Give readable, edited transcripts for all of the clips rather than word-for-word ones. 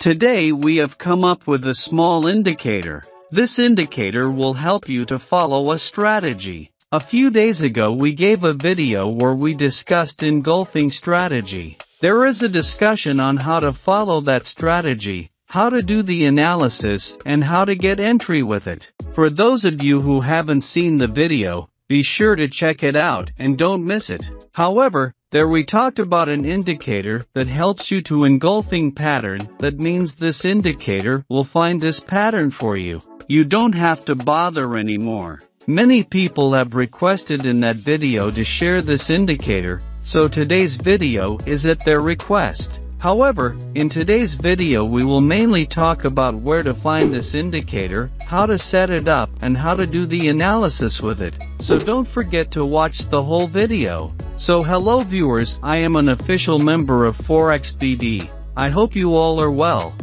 Today we have come up with a small indicator. This indicator will help you to follow a strategy. A few days ago we gave a video where we discussed engulfing strategy. There is a discussion on how to follow that strategy, how to do the analysis, and how to get entry with it. For those of you who haven't seen the video, be sure to check it out and don't miss it. However, there we talked about an indicator that helps you to engulfing pattern. That means this indicator will find this pattern for you. You don't have to bother anymore. Many people have requested in that video to share this indicator, so today's video is at their request. However, in today's video we will mainly talk about where to find this indicator, how to set it up, and how to do the analysis with it. So don't forget to watch the whole video. So hello viewers, I am an official member of Forex BD. I hope you all are well.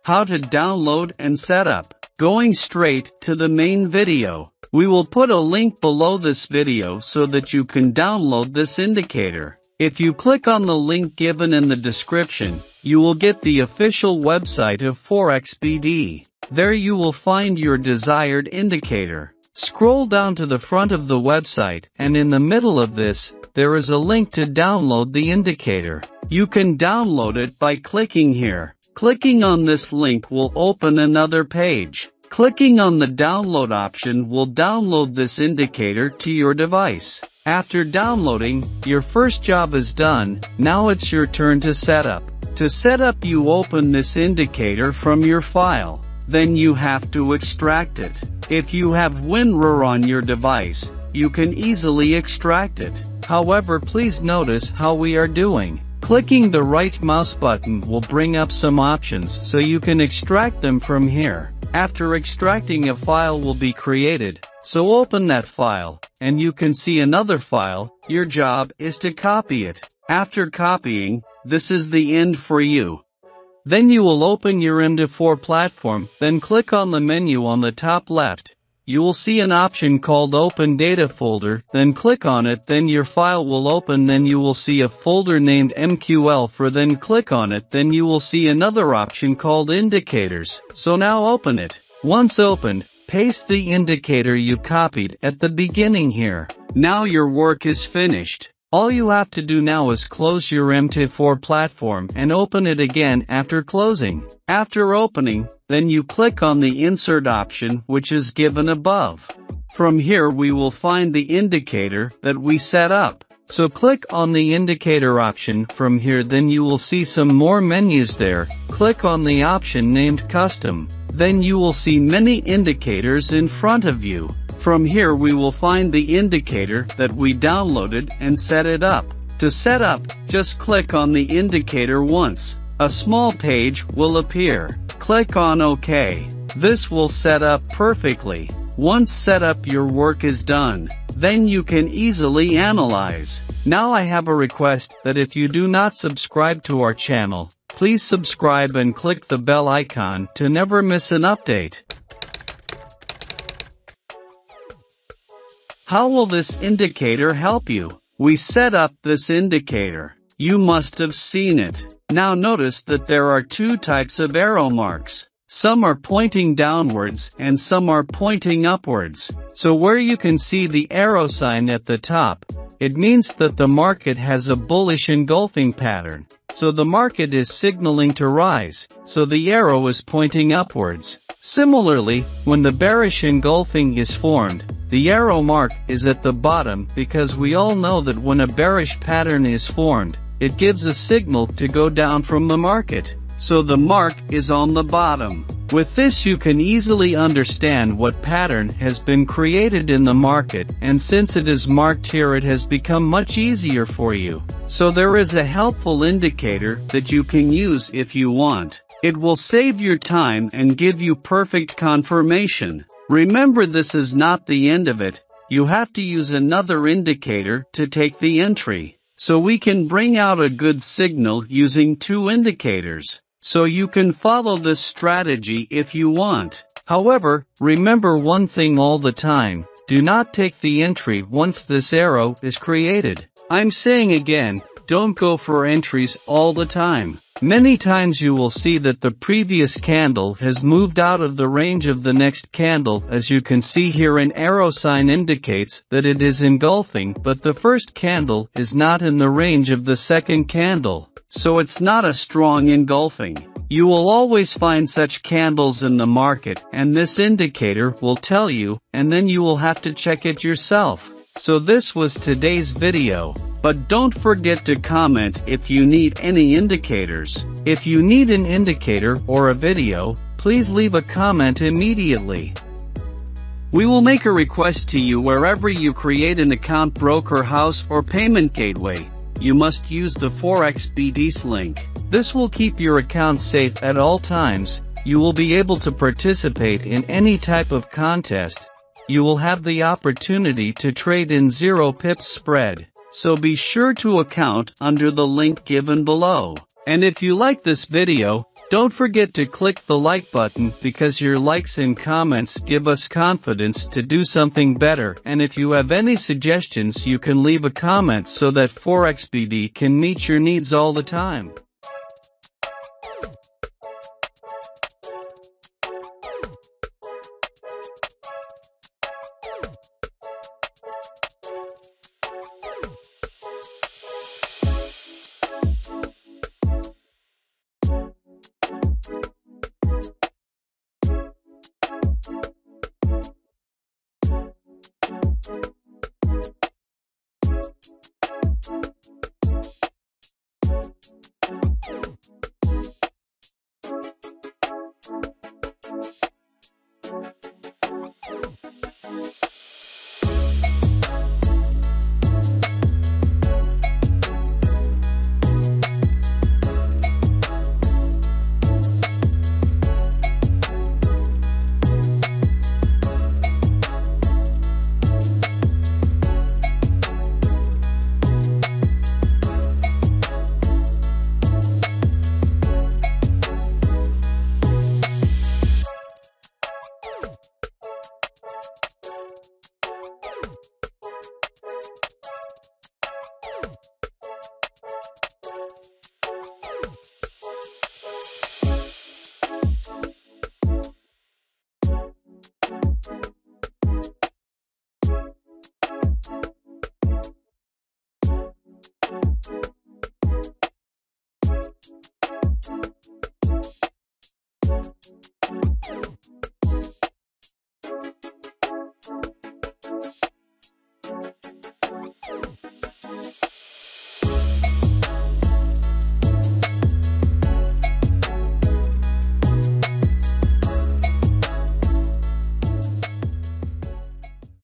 How to download and set up. Going straight to the main video. We will put a link below this video so that you can download this indicator. If you click on the link given in the description, you will get the official website of Forex BD. There you will find your desired indicator. Scroll down to the front of the website, and in the middle of this, there is a link to download the indicator. You can download it by clicking here. Clicking on this link will open another page. Clicking on the download option will download this indicator to your device. After downloading, your first job is done. Now it's your turn to set up. To set up, you open this indicator from your file. Then you have to extract it. If you have WinRAR on your device, you can easily extract it. However, please notice how we are doing. Clicking the right mouse button will bring up some options so you can extract them from here. After extracting, a file will be created, so open that file, and you can see another file. Your job is to copy it. After copying, this is the end for you. Then you will open your MD4 platform, then click on the menu on the top left. You will see an option called Open Data Folder, then click on it, then your file will open, then you will see a folder named MQL4, then click on it, then you will see another option called Indicators. So now open it. Once opened, paste the indicator you copied at the beginning here. Now your work is finished. All you have to do now is close your MT4 platform and open it again after closing. After opening, then you click on the Insert option which is given above. From here we will find the indicator that we set up. So click on the indicator option from here, then you will see some more menus there. Click on the option named Custom. Then you will see many indicators in front of you. From here we will find the indicator that we downloaded and set it up. To set up, just click on the indicator once. A small page will appear. Click on OK. This will set up perfectly. Once set up, your work is done. Then you can easily analyze. Now I have a request that if you do not subscribe to our channel, please subscribe and click the bell icon to never miss an update. How will this indicator help you? We set up this indicator. You must have seen it. Now notice that there are two types of arrow marks. Some are pointing downwards and some are pointing upwards. So where you can see the arrow sign at the top, it means that the market has a bullish engulfing pattern. So the market is signaling to rise, so the arrow is pointing upwards. Similarly, when the bearish engulfing is formed, the arrow mark is at the bottom because we all know that when a bearish pattern is formed, it gives a signal to go down from the market. So the mark is on the bottom. With this you can easily understand what pattern has been created in the market, and since it is marked here it has become much easier for you. So there is a helpful indicator that you can use if you want. It will save your time and give you perfect confirmation. Remember, this is not the end of it. You have to use another indicator to take the entry. So we can bring out a good signal using two indicators. So you can follow this strategy if you want. However, remember one thing all the time. Do not take the entry once this arrow is created. I'm saying again, don't go for entries all the time. Many times you will see that the previous candle has moved out of the range of the next candle. As you can see here, an arrow sign indicates that it is engulfing, but the first candle is not in the range of the second candle, so it's not a strong engulfing. You will always find such candles in the market, and this indicator will tell you, and then you will have to check it yourself. So this was today's video, but don't forget to comment if you need any indicators. If you need an indicator or a video, please leave a comment immediately. We will make a request to you wherever you create an account, broker house or payment gateway. You must use the Forex BD's link. This will keep your account safe at all times. You will be able to participate in any type of contest. You will have the opportunity to trade in 0 pips spread. So be sure to account under the link given below. And if you like this video, don't forget to click the like button, because your likes and comments give us confidence to do something better. And if you have any suggestions, you can leave a comment so that Forex BD can meet your needs all the time.